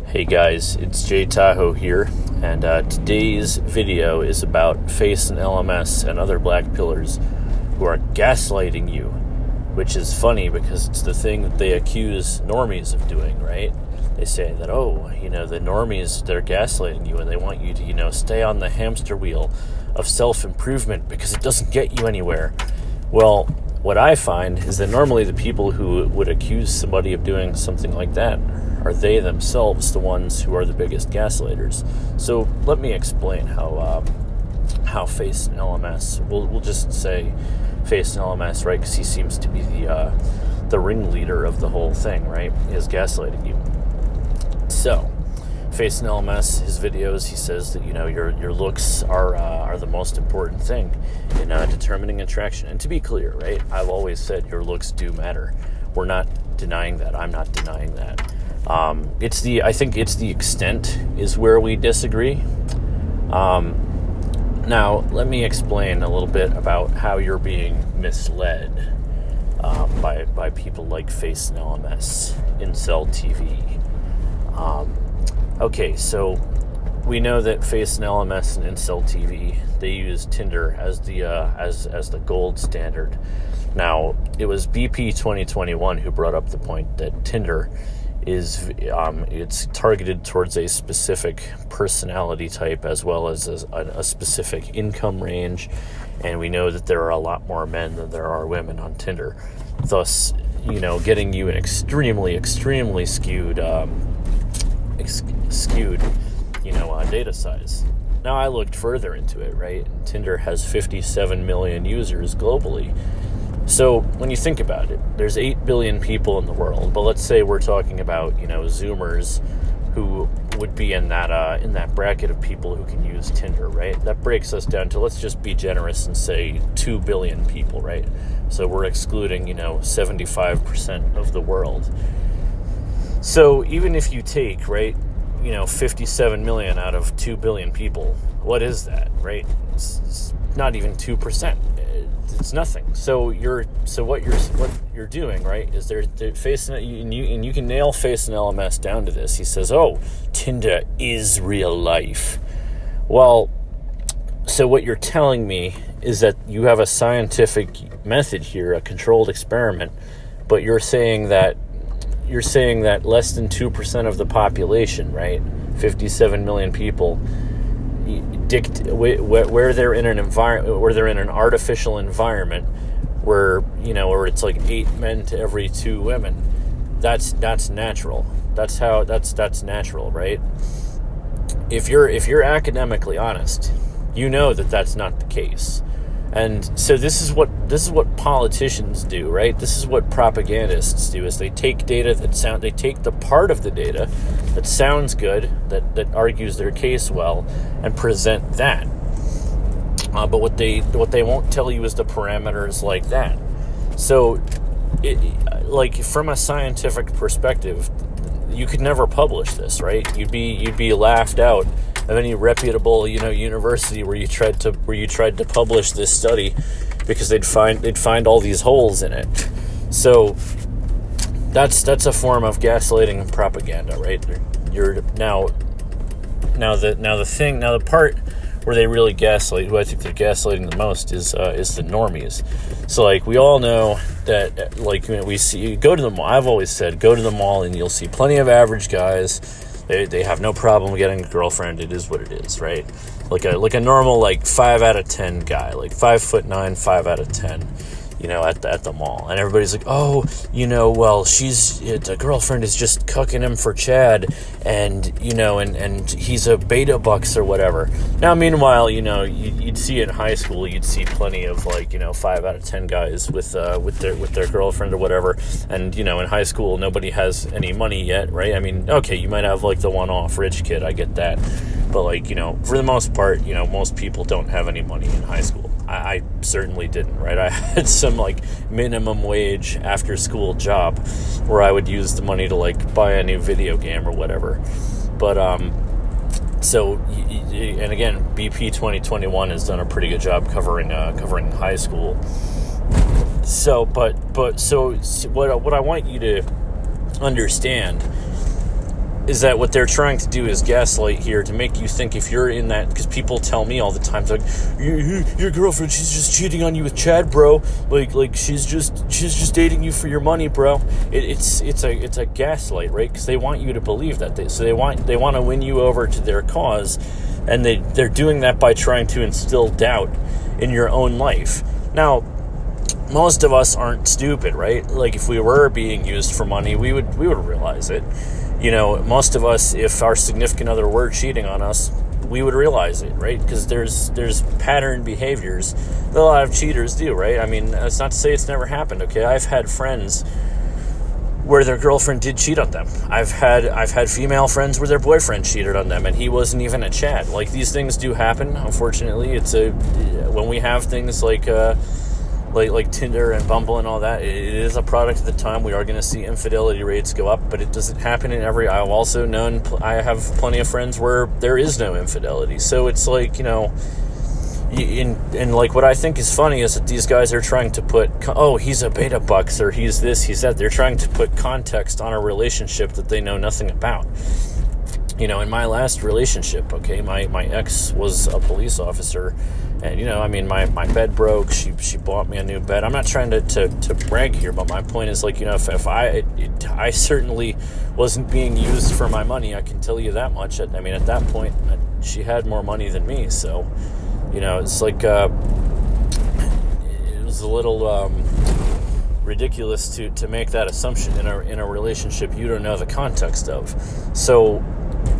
Hey guys, it's Jay Tahoe here, and today's video is about FaceandLMS and other blackpillers who are gaslighting you, which is funny because it's the thing that they accuse normies of doing, right? They say that, the normies, they're gaslighting you and they want you to, stay on the hamster wheel of self-improvement because it doesn't get you anywhere. Well, what I find is that normally the people who would accuse somebody of doing something like that are they themselves the ones who are the biggest gaslighters. So let me explain how FaceandLMS, we'll just say FaceandLMS, right? Because he seems to be the ringleader of the whole thing, right? Is gaslighting you. So FaceandLMS, his videos, he says that your looks are the most important thing in determining attraction. And to be clear, right, I've always said your looks do matter. We're not denying that. I'm not denying that. I think it's the extent is where we disagree. Now, let me explain a little bit about how you're being misled by people like FaceandLMS, Incel TV. Okay, so we know that FaceandLMS and Incel TV, they use Tinder as the gold standard. Now, it was BP 2021 who brought up the point that Tinder is it's targeted towards a specific personality type as well as a specific income range, and we know that there are a lot more men than there are women on Tinder, thus getting you an extremely skewed data size. Now, I looked further into it, right? And Tinder has 57 million users globally. So when you think about it, there's 8 billion people in the world, but let's say we're talking about, Zoomers who would be in that bracket of people who can use Tinder, right? That breaks us down to, let's just be generous and say 2 billion people, right? So we're excluding, 75% of the world. So even if you take, right, 57 million out of 2 billion people, what is that, right? It's not even 2%. It's nothing. So what you're doing, right, is they're facing it, and you can nail FaceandLMS down to this. He says, Tinder is real life. Well, so what you're telling me is that you have a scientific method here, a controlled experiment, but you're saying that less than 2% of the population, right, 57 million people, where they're in an environment, where they're in an artificial environment, where it's like 8 men to every 2 women. That's natural. That's natural, right? If you're academically honest, you know that that's not the case. And so this is what politicians do, right? This is what propagandists do, is they take data they take the part of the data that sounds good, that argues their case well, and present that. But what they won't tell you is the parameters like that. So, from a scientific perspective, you could never publish this, right? You'd be laughed out of any reputable, university where you tried to publish this study, because they'd find all these holes in it. So that's a form of gaslighting and propaganda, right? The part where they really gaslight, who I think they're gaslighting the most, is the normies. So we all know that we see, go to the mall. I've always said, go to the mall and you'll see plenty of average guys. They have no problem getting a girlfriend. It is what it is, right? Like a normal 5 out of 10 guy, 5'9", 5 out of 10, at the mall. And everybody's like, the girlfriend is just cucking him for Chad, and and he's a beta bucks or whatever. Now, meanwhile, you'd see in high school, you'd see plenty of 5 out of 10 guys with their girlfriend or whatever. And in high school, nobody has any money yet, right? I mean, okay, you might have the one-off rich kid, I get that, but for the most part, most people don't have any money in high school. I certainly didn't, right? I had some minimum wage after school job where I would use the money to buy a new video game or whatever. But so, and again, BP 2021 has done a pretty good job covering high school. So, but what I want you to understand is that what they're trying to do is gaslight here to make you think if you're in that, because people tell me all the time, like, your girlfriend, she's just cheating on you with Chad, bro. Like she's just dating you for your money, bro. It's a gaslight, right? Because they want you to believe that. They want to win you over to their cause, and they're doing that by trying to instill doubt in your own life. Now, most of us aren't stupid, right? Like, if we were being used for money, we would realize it. Most of us, if our significant other were cheating on us, we would realize it, right? Because there's pattern behaviors that a lot of cheaters do, right? I mean, that's not to say it's never happened, okay? I've had friends where their girlfriend did cheat on them. I've had female friends where their boyfriend cheated on them, and he wasn't even a Chad. Like, these things do happen, unfortunately. When we have things like Tinder and Bumble and all that, it is a product of the time. We are going to see infidelity rates go up, but it doesn't happen in every. I've also known, I have plenty of friends where there is no infidelity. So it's like, and like, what I think is funny is that these guys are trying to put, he's a beta bucks, or he's this, he's that. They're trying to put context on a relationship that they know nothing about. In my last relationship, okay, my ex was a police officer, and, my bed broke. She bought me a new bed. I'm not trying to brag here, but my point is, like, if I certainly wasn't being used for my money, I can tell you that much. At that point, she had more money than me, so, it's like, it was a little ridiculous to make that assumption in a relationship you don't know the context of. So,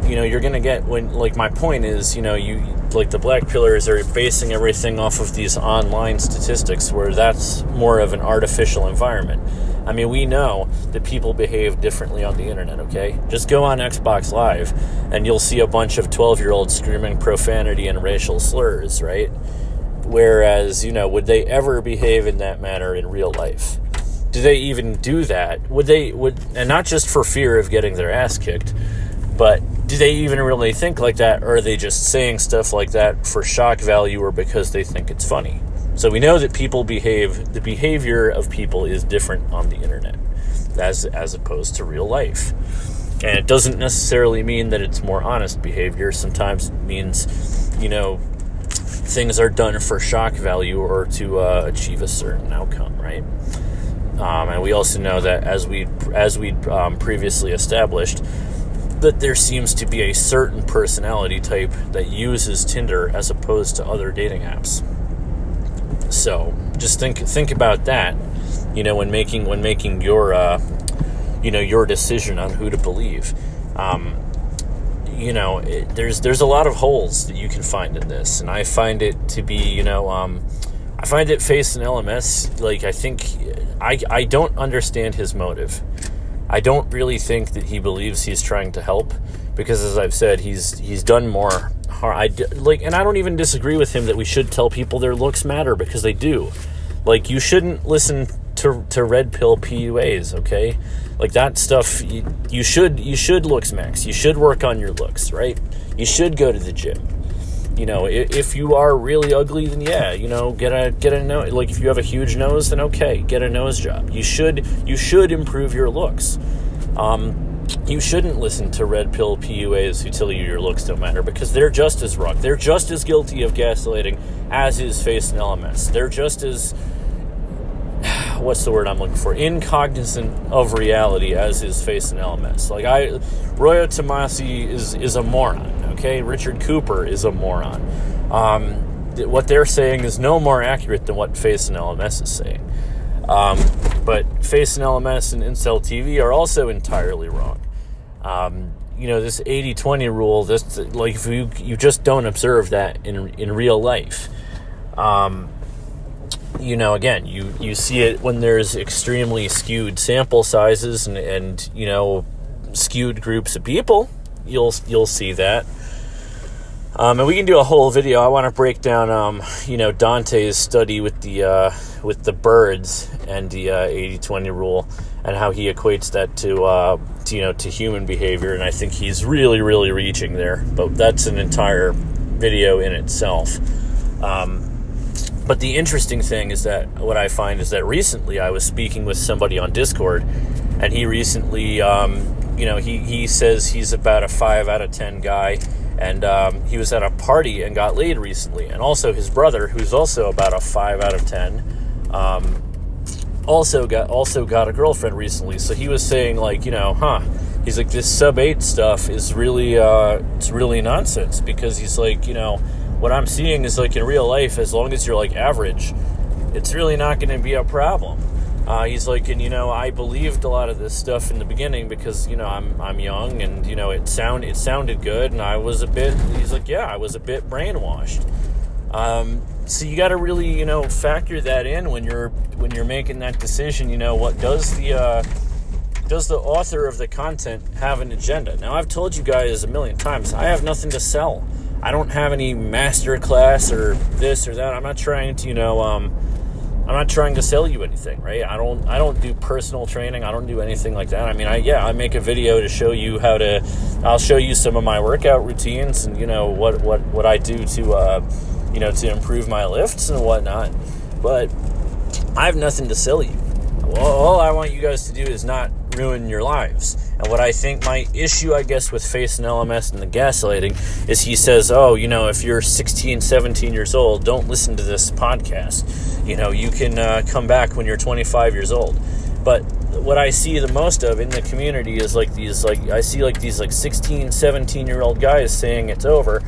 you're going to get, when, like, my point is, like, the blackpillers are basing everything off of these online statistics where that's more of an artificial environment. I mean, we know that people behave differently on the internet, okay? Just go on Xbox Live and you'll see a bunch of 12-year-olds screaming profanity and racial slurs, right? Whereas, would they ever behave in that manner in real life? Do they even do that? And not just for fear of getting their ass kicked, but do they even really think like that, or are they just saying stuff like that for shock value or because they think it's funny? So we know that the behavior of people is different on the internet as opposed to real life. And it doesn't necessarily mean that it's more honest behavior. Sometimes it means, things are done for shock value or to achieve a certain outcome, right? And we also know that as we previously established, that there seems to be a certain personality type that uses Tinder as opposed to other dating apps. So just think about that, when making your your decision on who to believe. There's a lot of holes that you can find in this, and I find it to be, I find it FaceandLMS, like, I think I don't understand his motive. I don't really think that he believes he's trying to help, because, as I've said, he's done more harm. And I don't even disagree with him that we should tell people their looks matter, because they do. Like, you shouldn't listen to red pill PUAs, okay? Like, that stuff, you should looks max. You should work on your looks, right? You should go to the gym. If you are really ugly, then yeah, get a nose. Like, if you have a huge nose, then okay, get a nose job. You should improve your looks. You shouldn't listen to red pill PUAs who tell you your looks don't matter, because they're just as wrong. They're just as guilty of gaslighting as is FaceandLMS. They're just as, what's the word I'm looking for? Incognizant of reality as is FaceandLMS. Like, Royo Tomasi is a moron. Okay, Richard Cooper is a moron. What they're saying is no more accurate than what FaceandLMS is saying. But FaceandLMS and Incel TV are also entirely wrong. This 80-20 rule, this, like, if you just don't observe that in real life. Again, you see it when there's extremely skewed sample sizes and skewed groups of people. You'll see that. And we can do a whole video. I want to break down, Dante's study with the birds and the 80-20 rule, and how he equates that to human behavior. And I think he's really, really reaching there. But that's an entire video in itself. But the interesting thing is that what I find is that recently I was speaking with somebody on Discord, and he recently he says he's about a 5 out of 10 guy, and he was at a party and got laid recently. And also his brother, who's also about a 5 out of 10, also got a girlfriend recently. So he was saying, like, he's like, this sub 8 stuff is really it's really nonsense, because he's like, what I'm seeing is, like, in real life, as long as you're like average, it's really not going to be a problem. He's like, and I believed a lot of this stuff in the beginning because I'm young, and it sounded good, and I was a bit. He's like, yeah, I was a bit brainwashed. So you got to really factor that in when you're making that decision. What does the author of the content have an agenda? Now, I've told you guys a million times, I have nothing to sell. I don't have any master class or this or that. I'm not trying to sell you anything, right? I don't do personal training. I don't do anything like that. I mean, I make a video to show you I'll show you some of my workout routines and, what I do to improve my lifts and whatnot. But I have nothing to sell you. All I want you guys to do is not ruin your lives. And what I think my issue, I guess, with FaceandLMS and the gaslighting is he says, if you're 16, 17 years old, don't listen to this podcast. You can come back when you're 25 years old. But what I see the most of in the community is these 16, 17-year-old guys saying it's over.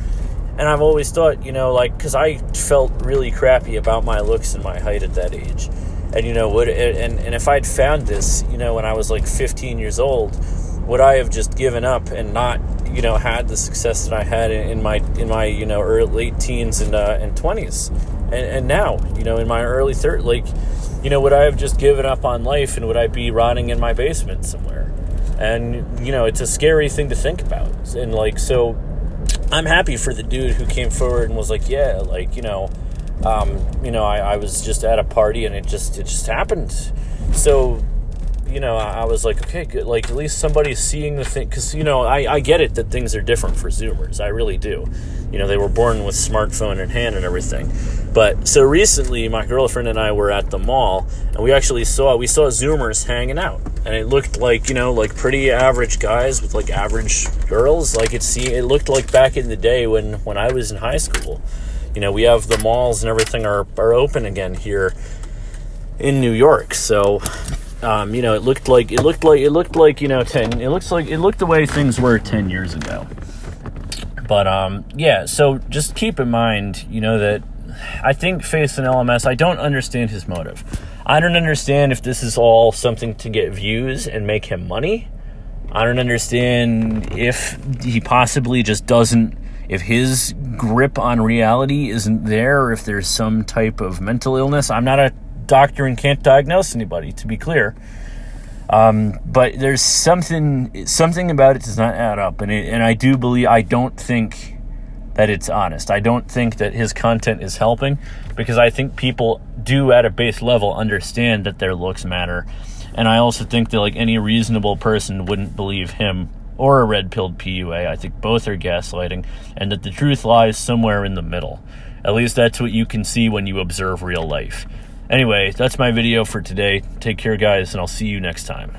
And I've always thought, because I felt really crappy about my looks and my height at that age. And and if I'd found this, when I was like 15 years old, would I have just given up and not, had the success that I had in my early late teens and 20s, and now, in my early 30s, would I have just given up on life, and would I be rotting in my basement somewhere? And it's a scary thing to think about, and so I'm happy for the dude who came forward and was like, yeah, I was just at a party and it just happened. So, I was like, okay, good. Like, at least somebody's seeing the thing. Because, I get it that things are different for Zoomers. I really do. They were born with smartphone in hand and everything. But so recently, my girlfriend and I were at the mall, and we saw Zoomers hanging out. And it looked like, pretty average guys with like average girls. Like it looked like back in the day when I was in high school. We have the malls and everything are open again here in New York. So, it looked the way things were 10 years ago. But, so just keep in mind, that I think FaceandLMS, I don't understand his motive. I don't understand if this is all something to get views and make him money. I don't understand if he possibly just doesn't, if his grip on reality isn't there, or if there's some type of mental illness. I'm not a doctor and can't diagnose anybody, to be clear. But there's something about it does not add up. And I don't think that it's honest. I don't think that his content is helping, because I think people do at a base level understand that their looks matter. And I also think that any reasonable person wouldn't believe him or a red-pilled PUA. I think both are gaslighting, and that the truth lies somewhere in the middle. At least that's what you can see when you observe real life. Anyway, that's my video for today. Take care, guys, and I'll see you next time.